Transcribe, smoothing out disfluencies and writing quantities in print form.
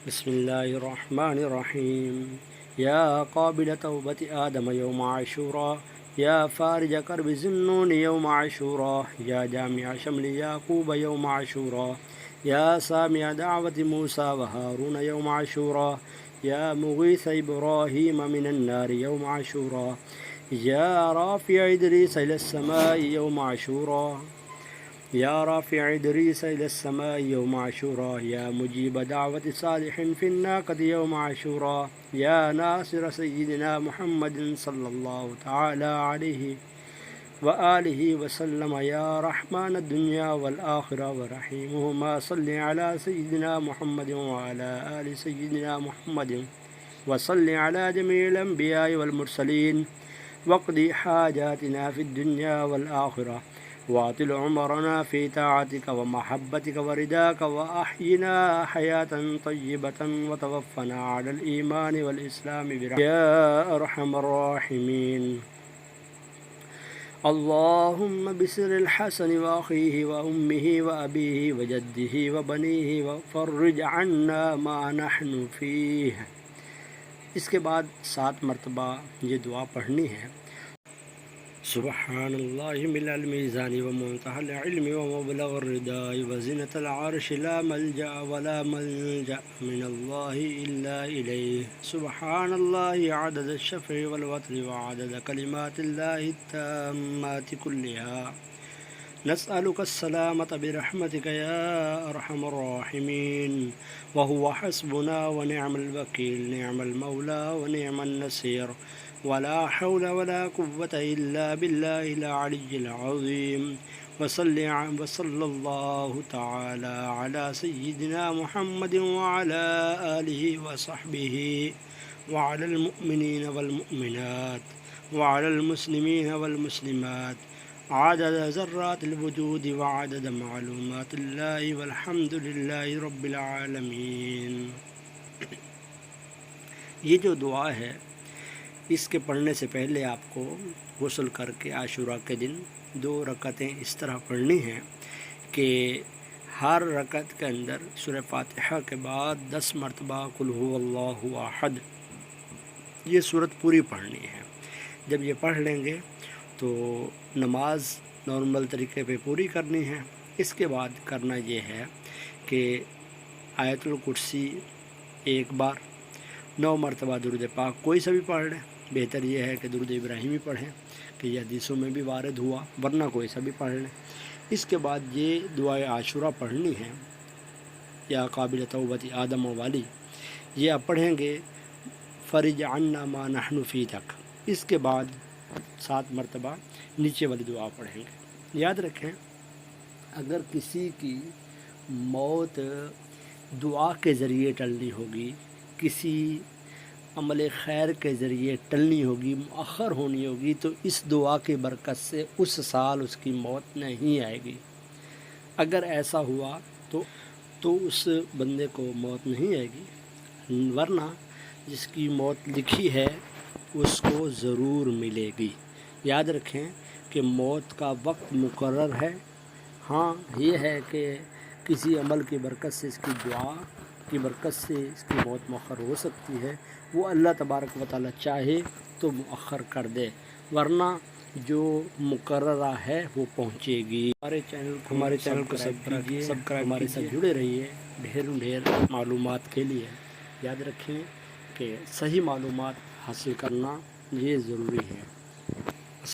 بسم الله الرحمن الرحيم. يا قابل توبة آدم يوم عاشوراء، يا فارج كرب الذنون يوم عاشوراء، يا جامع شمل يعقوب يوم عاشوراء، يا سامع دعوة موسى وهارون يوم عاشوراء، يا مغيث إبراهيم من النار يوم عاشوراء، يا رافع إدريس إلى السماء يوم عاشوراء، يا رافع إدريس إلى السماء يوم عاشوراء، يا مجيب دعوة صالح في الناقة يوم عاشوراء، يا ناصر سيدنا محمد صلى الله تعالى عليه وآله وسلم، يا رحمن الدنيا والآخرة ورحيمهما، صل على سيدنا محمد وعلى آل سيدنا محمد، وصل على جميع الأنبياء والمرسلين، واقض حاجاتنا في الدنيا والآخرة، واطل عمرنا في طاعتك ومحبتك ورداك، وأحينا حياة طيبة، وتوفنا على الإيمان والإسلام برحمتك يا أرحم الراحمين. اللهم بسر الحسن وأخيه وأمه وأبيه وجده وبنيه، وفرج عنا ما نحن فيه. اس کے بعد 7 مرتبہ یہ دعا پڑھنی ہے. سبحان اللہ مل المیزان ومنتهى العلم ومبلغ الرداء وزنة العرش، لا ملجأ ولا ملجأ من الله إلا إليه. سبحان الله عدد الشفع والوتر وعدد كلمات الله التامات كلها. نسألك السلامة برحمتك يا أرحم الراحمين. وهو حسبنا ونعم الوكيل، نعم المولى ونعم النصير، ولا حول ولا قوة إلا بالله العلي العظيم. وصلى الله تعالى على سيدنا محمد وعلى آله وصحبه، وعلى المؤمنين والمؤمنات، وعلى المسلمين والمسلمات، عدد ذرات الوجود وعدد معلومات الله، والحمد لله رب العالمین. یہ جو دعا ہے اس کے پڑھنے سے پہلے آپ کو غسل کر کے عاشوراء کے دن 2 رکعتیں اس طرح پڑھنی ہیں کہ ہر رکعت کے اندر سورہ فاتحہ کے بعد 10 مرتبہ قل هو اللہ احد یہ صورت پوری پڑھنی ہے. جب یہ پڑھ لیں گے تو نماز نارمل طریقے پہ پوری کرنی ہے. اس کے بعد کرنا یہ ہے کہ آیت الکرسی 1 بار، 9 مرتبہ درود پاک کوئی سا بھی پڑھ لیں. بہتر یہ ہے کہ درود ابراہیمی پڑھیں کہ یہ حدیثوں میں بھی وارد ہوا، ورنہ کوئی سا بھی پڑھ لیں. اس کے بعد یہ دعائے عاشوراء پڑھنی ہے یا قابل توبۃ آدم والی. یہ آپ پڑھیں گے فرج عنا ما نحن فی تک. اس کے بعد 7 مرتبہ نیچے والی دعا پڑھیں گے. یاد رکھیں اگر کسی کی موت دعا کے ذریعے ٹلنی ہوگی، کسی عمل خیر کے ذریعے ٹلنی ہوگی، مؤخر ہونی ہوگی، تو اس دعا کی برکت سے اس سال اس کی موت نہیں آئے گی. اگر ایسا ہوا تو اس بندے کو موت نہیں آئے گی، ورنہ جس کی موت لکھی ہے اس کو ضرور ملے گی. یاد رکھیں کہ موت کا وقت مقرر ہے. ہاں یہ ہے کہ کسی عمل کی برکت سے، اس کی دعا کی برکت سے اس کی موت مؤخر ہو سکتی ہے. وہ اللہ تبارک و تعالیٰ چاہے تو مؤخر کر دے، ورنہ جو مقررہ ہے وہ پہنچے گی. ہمارے چینل کو سبسکرائب ہمارے ساتھ جڑے رہیے ڈھیر معلومات کے لیے. یاد رکھیں کہ صحیح معلومات حاصل کرنا یہ ضروری ہے.